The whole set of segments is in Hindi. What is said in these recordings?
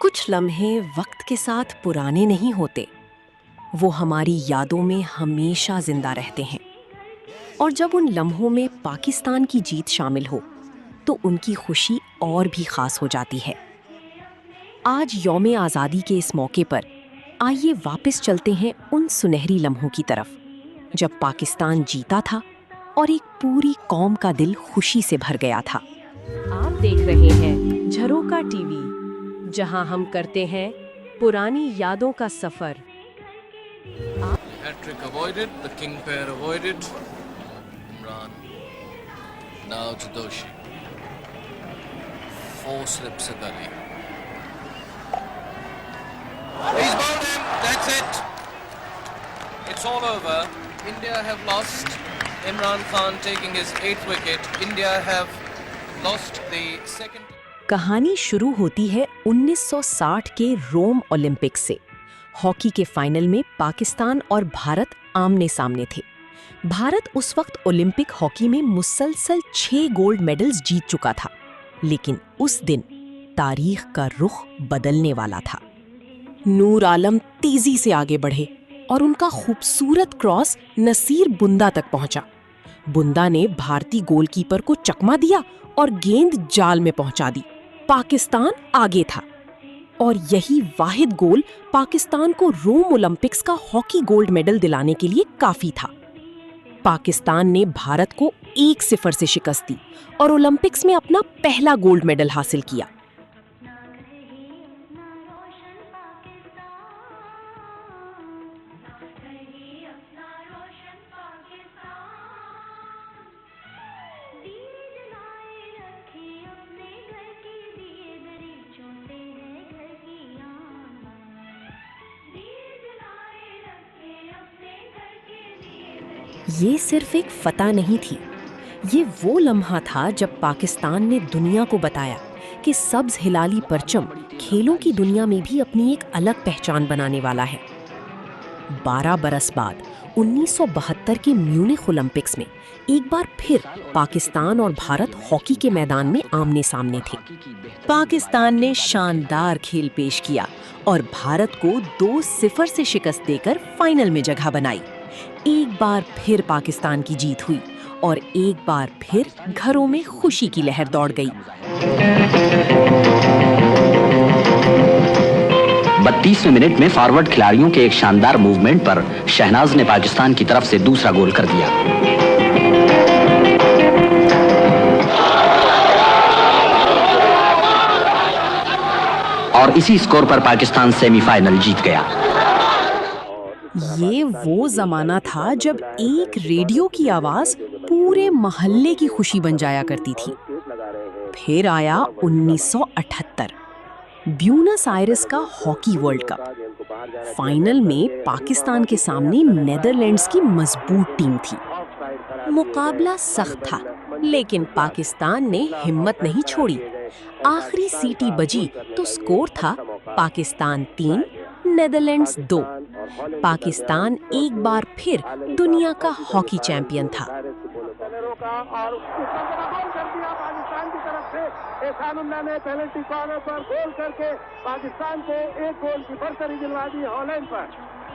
कुछ लम्हे वक्त के साथ पुराने नहीं होते, वो हमारी यादों में हमेशा जिंदा रहते हैं। और जब उन लम्हों में पाकिस्तान की जीत शामिल हो तो उनकी खुशी और भी खास हो जाती है। आज यौम आज़ादी के इस मौके पर आइए वापस चलते हैं उन सुनहरी लम्हों की तरफ जब पाकिस्तान जीता था और एक पूरी कौम का दिल खुशी से भर गया था। आप देख रहे हैं झरोका टीवी, जहां हम करते हैं पुरानी यादों का सफर। Hat-trick avoided, the king pair avoided. Imran. Now to Doshi. 4 slips of gully. He's bowled him. That's it. It's all over. India have lost. Imran Khan taking his 8th wicket. India have lost the second. कहानी शुरू होती है 1960 के रोम ओलंपिक्स से। हॉकी के फाइनल में पाकिस्तान और भारत आमने सामने थे। भारत उस वक्त ओलंपिक हॉकी में मुसलसल 6 गोल्ड मेडल्स जीत चुका था, लेकिन उस दिन तारीख का रुख बदलने वाला था। नूर आलम तेजी से आगे बढ़े और उनका खूबसूरत क्रॉस नसीर बुंदा तक पहुंचा। बुंदा ने भारतीय गोलकीपर को चकमा दिया और गेंद जाल में पहुंचा दी। पाकिस्तान आगे था और यही वाहिद गोल पाकिस्तान को रोम ओलंपिक्स का हॉकी गोल्ड मेडल दिलाने के लिए काफी था। पाकिस्तान ने भारत को 1-0 से शिकस्त दी और ओलंपिक्स में अपना पहला गोल्ड मेडल हासिल किया। ये सिर्फ एक फतह नहीं थी, ये वो लम्हा था जब पाकिस्तान ने दुनिया को बताया कि सब्ज हिलाली परचम खेलों की दुनिया में भी अपनी एक अलग पहचान बनाने वाला है। 12 बरस बाद 1972 के म्यूनिख ओलंपिक्स में एक बार फिर पाकिस्तान और भारत हॉकी के मैदान में आमने सामने थे। पाकिस्तान ने शानदार खेल पेश किया और भारत को 2-0 से शिकस्त देकर फाइनल में जगह बनाई। एक बार फिर पाकिस्तान की जीत हुई और एक बार फिर घरों में खुशी की लहर दौड़ गई। 32वें मिनट में फॉरवर्ड खिलाड़ियों के एक शानदार मूवमेंट पर शहनाज ने पाकिस्तान की तरफ से दूसरा गोल कर दिया। और इसी स्कोर पर पाकिस्तान सेमीफाइनल जीत गया। ये वो जमाना था जब एक रेडियो की आवाज पूरे मोहल्ले की खुशी बन जाया करती थी। फिर आया 1978, ब्यूनस आयर्स का हॉकी वर्ल्ड कप। फाइनल में पाकिस्तान के सामने नेदरलैंड्स की मजबूत टीम थी। मुकाबला सख्त था, लेकिन पाकिस्तान ने हिम्मत नहीं छोड़ी। आखिरी सीटी बजी तो स्कोर था पाकिस्तान 3, नेदरलैंड्स 2। पाकिस्तान एक बार फिर दुनिया का हॉकी चैंपियन था। एहसानुल्लाह ने पेनल्टी कॉर्नर पर गोल करके पाकिस्तान को 1 गोल की बढ़तरी दिलवा दी हॉलैंड पर।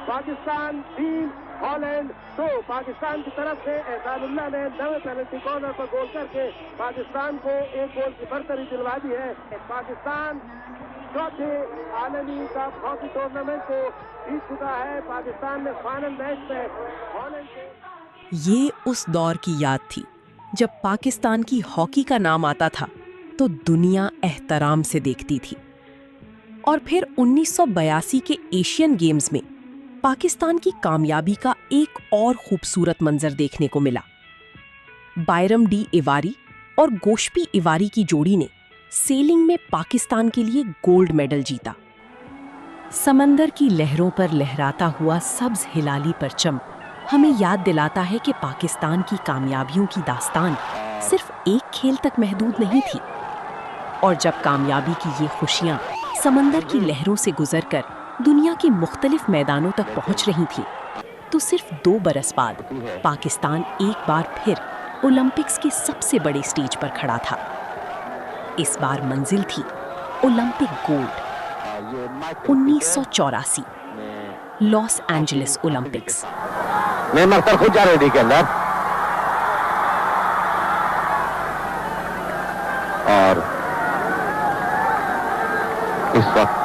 पाकिस्तान 3, हॉलैंड 2। पाकिस्तान की तरफ से एहसानुल्लाह ने 9वें पेनल्टी कॉर्नर पर गोल करके पाकिस्तान को 1 गोल की बढ़तरी दिलवा दी है। पाकिस्तान चौथे आलमी कप हॉकी टूर्नामेंट को जीत चुका है। पाकिस्तान ने फाइनल मैच में हॉलैंड से। ये उस दौर की याद थी जब पाकिस्तान की हॉकी का नाम आता था तो दुनिया एहतराम से देखती थी। और फिर 1982 के एशियन गेम्स में पाकिस्तान की कामयाबी का एक और खूबसूरत मंजर देखने को मिला। बायरम डी इवारी और गोशपी इवारी की जोड़ी ने सेलिंग में पाकिस्तान के लिए गोल्ड मेडल जीता। समंदर की लहरों पर लहराता हुआ सब्ज हिलाली परचम हमें याद दिलाता है कि पाकिस्तान की कामयाबियों की दास्तान सिर्फ एक खेल तक महदूद नहीं थी। और जब कामयाबी की ये खुशियां समंदर की लहरों से गुजरकर दुनिया के मुख्तलिफ मैदानों तक पहुंच रही थी, तो सिर्फ 2 बरस बाद पाकिस्तान एक बार फिर ओलंपिक्स के सबसे बड़े स्टेज पर खड़ा था। इस बार मंजिल थी Olympic gold. 1984 Los Angeles Olympics. Neymar sir खुद जा रहे डी के अंदर और इस वक्त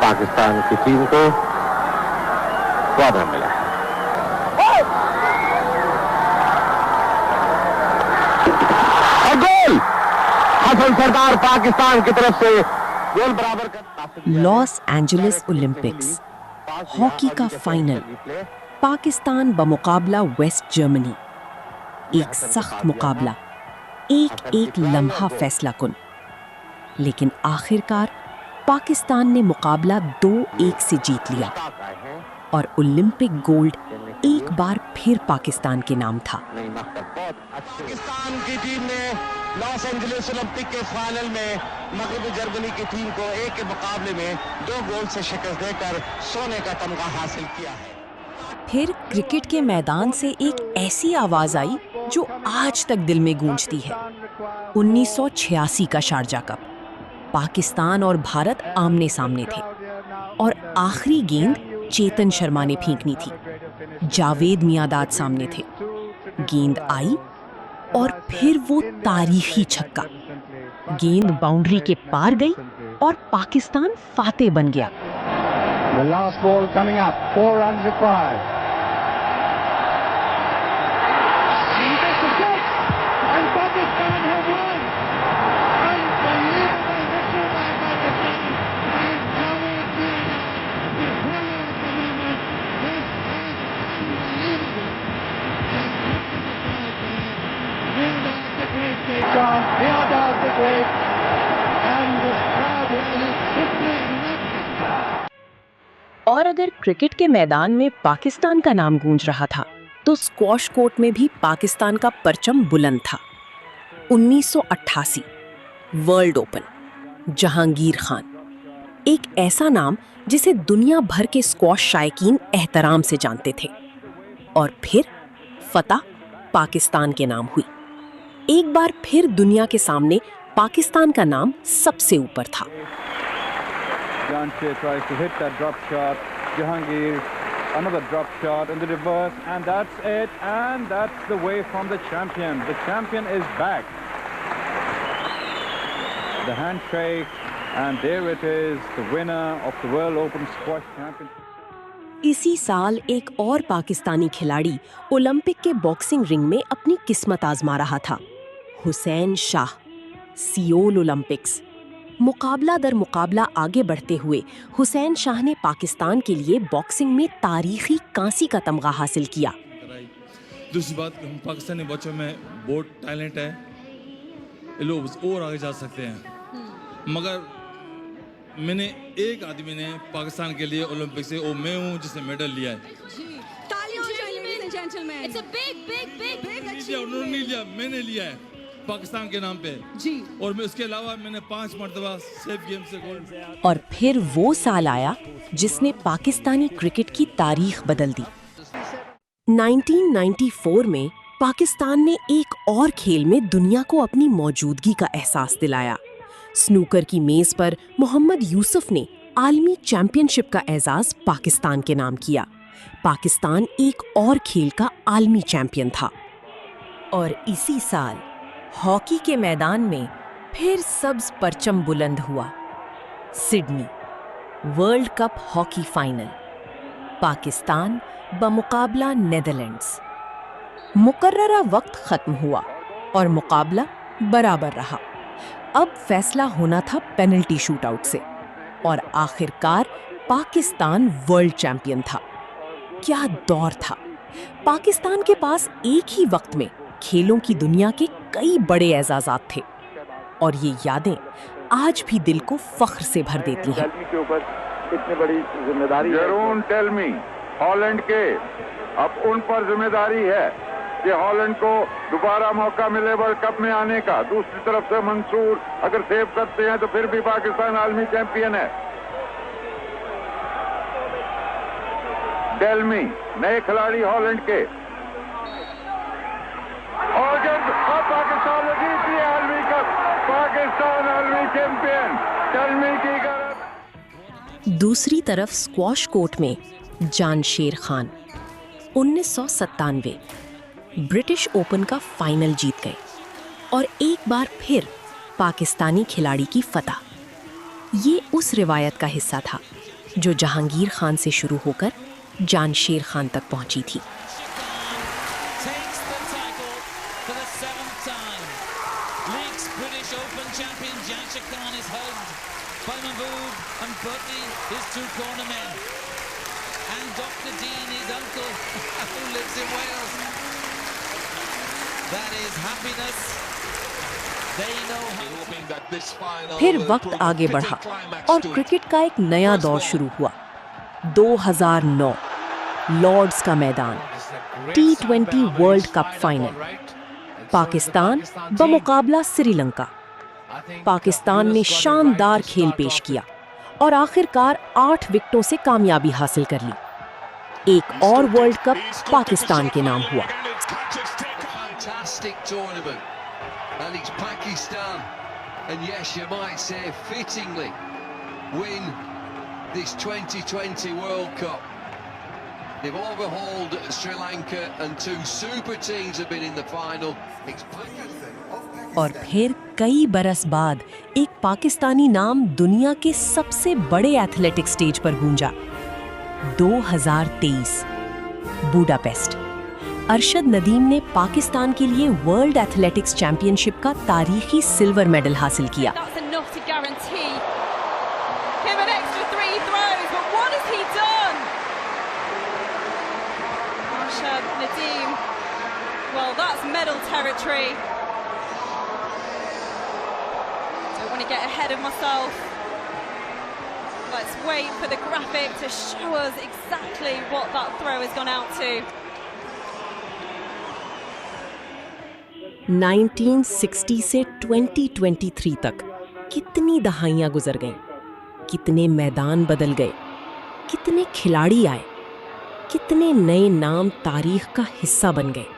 पाकिस्तान की टीम को क्वार्टर मिला है। और गोल हसन सरदार पाकिस्तान की तरफ से गोल बराबर कर। लॉस एंजलिस ओलंपिक्स हॉकी का फाइनल, पाकिस्तान बमुकाबला वेस्ट जर्मनी। एक सख्त मुकाबला, एक लम्हा फैसला कुन, लेकिन आखिरकार पाकिस्तान ने मुकाबला 2-1 से जीत लिया और ओलंपिक गोल्ड एक बार फिर पाकिस्तान के नाम था। पाकिस्तान की टीम ने लॉस एंजलिस ओलंपिक के फाइनल में मगरबी जर्मनी की टीम को 1 के मुकाबले में 2 गोल से शिकस्त देकर सोने का तमगा हासिल किया है। फिर क्रिकेट के मैदान से एक ऐसी आवाज आई जो आज तक दिल में गूंजती है। 1986 का शारजा कप, पाकिस्तान और भारत आमने सामने थे और आखिरी गेंद चेतन शर्मा ने फेंकनी थी। जावेद मियांदाद सामने थे। गेंद आई और फिर वो तारीखी छक्का। गेंद बाउंड्री के पार गई और पाकिस्तान फातेह बन गया। The last ball coming up, 4 runs required. And Pakistan have won. Unbelievable victory by Pakistan. And Javed Miandad, the winner of the moment. This is unbelievable. Miandad the great take on, Miandad the great. And this crowd is simply electric. और अगर क्रिकेट के मैदान में पाकिस्तान का नाम गूंज रहा था, तो स्क्वॉश कोर्ट में भी पाकिस्तान का परचम बुलंद था। 1988 वर्ल्ड ओपन, जहांगीर खान, एक ऐसा नाम जिसे दुनिया भर के स्क्वॉश शायकीन एहतराम से जानते थे। और फिर फतह पाकिस्तान के नाम हुई। एक बार फिर दुनिया के सामने पाकिस्तान का नाम सबसे ऊपर था। Janche tries to hit that drop shot. Jahangir, another drop shot in the reverse, and that's it. And that's the way from the champion. The champion is back. The handshake, and there it is, the winner of the World Open Squash Championship. इसी साल एक और पाकिस्तानी खिलाड़ी ओलंपिक के बॉक्सिंग रिंग में अपनी किस्मत आजमा रहा था। Hussain Shah, Seoul Olympics. मुकाबला दर मुकाबला आगे बढ़ते हुए हुसैन शाह ने पाकिस्तान के लिए बॉक्सिंग में तारीखी कांसी का तमगा हासिल किया। दूसरी बात, हम पाकिस्तानी बच्चों में बहुत टैलेंट है, ये लोग और आगे जा सकते हैं। मगर मैंने एक आदमी ने पाकिस्तान के लिए ओलंपिक से, वो मैं हूँ जिसने मेडल लिया है। उन्होंने नहीं लिया, मैंने लिया है पाकिस्तान के नाम पे जी। और मैं उसके अलावा मैंने 5 मरतबा सेफ गेम से गोल्ड। और फिर वो साल आया जिसने पाकिस्तानी क्रिकेट की तारीख बदल दी। 1994 में पाकिस्तान ने एक और खेल में दुनिया को अपनी मौजूदगी का एहसास दिलाया। स्नूकर की मेज पर मोहम्मद यूसुफ ने आलमी चैंपियनशिप का एजाज पाकिस्तान के नाम किया। पाकिस्तान एक और खेल का आलमी चैंपियन था। और इसी साल हॉकी के मैदान में फिर सब्ज परचम बुलंद हुआ। Sydney world cup hockey final, Pakistan बमुकाबला नेदरलैंड्स। मुकर्ररा वक्त खत्म हुआ और मुकाबला बराबर रहा। अब फैसला होना था पेनल्टी शूटआउट से और आखिरकार पाकिस्तान वर्ल्ड चैंपियन था। क्या दौर था! पाकिस्तान के पास एक ही वक्त में खेलों की दुनिया के कई बड़े एजाज़ात थे और ये यादें आज भी दिल को फख्र से भर देती हैं। इतनी बड़ी जिम्मेदारी जरूर टेल मी, हॉलैंड के अब उन पर जिम्मेदारी है कि हॉलैंड को दोबारा मौका मिले वर्ल्ड कप में आने का। दूसरी तरफ से मंसूर अगर सेव करते हैं तो फिर भी पाकिस्तान आलमी चैंपियन है। टेल मी, नए खिलाड़ी हॉलैंड के, और जब पाकिस्तान ने जीत लिया आलमी कप, पाकिस्तान आलमी चैंपियन। टेल मी की दूसरी तरफ स्क्वॉश कोर्ट में जानशेर खान 1997 ब्रिटिश ओपन का फाइनल जीत गए और एक बार फिर पाकिस्तानी खिलाड़ी की फतह। ये उस रिवायत का हिस्सा था जो जहांगीर खान से शुरू होकर जानशेर खान तक पहुंची थी। फिर वक्त आगे बढ़ा और क्रिकेट का एक नया दौर शुरू हुआ। 2009 लॉर्ड्स का मैदान, T20 world cup final, Pakistan बमुकाबला श्रीलंका। पाकिस्तान ने शानदार खेल पेश किया और आखिरकार 8 विकेटों से कामयाबी हासिल कर ली। एक और वर्ल्ड कप पाकिस्तान के नाम हुआ। And it's Pakistan, and yes, you might say fittingly, win this 2020 World Cup. They've overhauled Sri Lanka, and 2 super teams have been in the final. It's Pakistan. और फिर कई बरस बाद एक पाकिस्तानी नाम दुनिया के सबसे बड़े एथलेटिक स्टेज पर गूंजा। 2023 बुडापेस्ट। अरशद नदीम ने पाकिस्तान के लिए वर्ल्ड एथलेटिक्स चैंपियनशिप का तारीखी सिल्वर मेडल हासिल किया। Let's wait for the graphic to show us exactly what that throw has gone out to. 1960 से 2023 तक कितनी दहाइयां गुजर गईं, कितने मैदान बदल गए, कितने खिलाड़ी आए, कितने नए नाम तारीख का हिस्सा बन गए।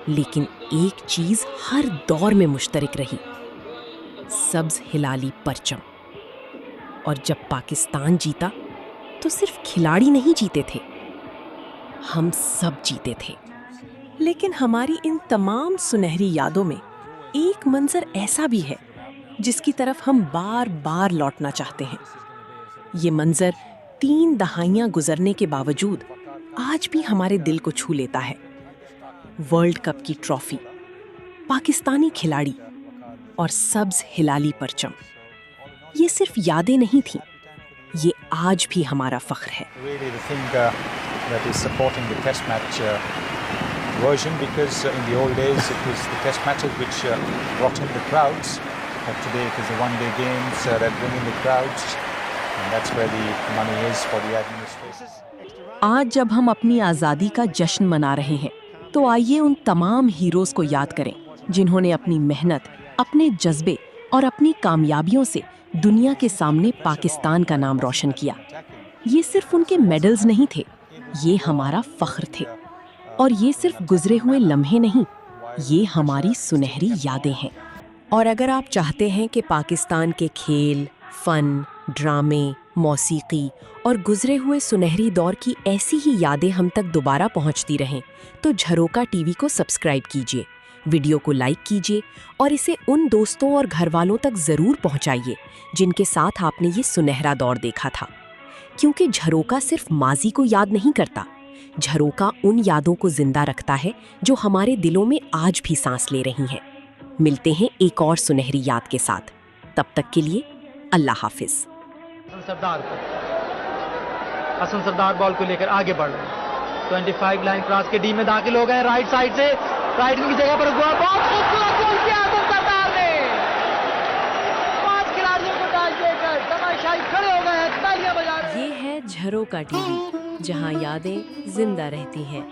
लेकिन एक चीज हर दौर में मुश्तरक रही, सब्ज हिलाली परचम। और जब पाकिस्तान जीता तो सिर्फ खिलाड़ी नहीं जीते थे, हम सब जीते थे। लेकिन हमारी इन तमाम सुनहरी यादों में एक मंजर ऐसा भी है जिसकी तरफ हम बार बार लौटना चाहते हैं। ये मंजर 3 दहाइयां गुजरने के बावजूद आज भी हमारे दिल को छू लेता है। वर्ल्ड कप की ट्रॉफी, पाकिस्तानी खिलाड़ी और सब्ज हिलाली परचम। ये सिर्फ यादें नहीं थीं, ये आज भी हमारा फख्र है। Version because in the old days it was the test matches which brought in the crowds, but today it is the one-day games that bring in the crowds, and that's where the money is for the administrators. आज जब हम अपनी आज़ादी का जश्न मना रहे हैं तो आइए उन तमाम हीरोज़ को याद करें जिन्होंने अपनी मेहनत, अपने जज्बे और अपनी कामयाबियों से दुनिया के सामने पाकिस्तान का नाम रोशन किया। ये सिर्फ उनके मेडल्स नहीं थे, ये हमारा फख्र थे। और ये सिर्फ गुजरे हुए लम्हे नहीं, ये हमारी सुनहरी यादें हैं। और अगर आप चाहते हैं कि पाकिस्तान के खेल, फन, ड्रामे, मौसीकी और गुजरे हुए सुनहरी दौर की ऐसी ही यादें हम तक दोबारा पहुंचती रहें, तो झरोका टीवी को सब्सक्राइब कीजिए, वीडियो को लाइक कीजिए और इसे उन दोस्तों और घर वालों तक ज़रूर पहुंचाइए जिनके साथ आपने ये सुनहरा दौर देखा था। क्योंकि झरोका सिर्फ माजी को याद नहीं करता, झरोका उन यादों को जिंदा रखता है जो हमारे दिलों में आज भी सांस ले रही हैं। मिलते हैं एक और सुनहरी याद के साथ, तब तक के लिए अल्लाह हाफिज। हसन सरदार बॉल को लेकर आगे बढ़ रहे हैं। 25 लाइन क्रॉस के डी में दाखिल हो गए, राइट साइड से, राइट की जगह पर हुआ, बहुत खूबसूरत गोल किया हसन सरदार ने। 5 खिलाड़ियों को डाल देकर तमाशाई खड़े हो गए, तालियां बजा रहे हैं। ये है झरोका टीवी, जहां यादें जिंदा रहती हैं।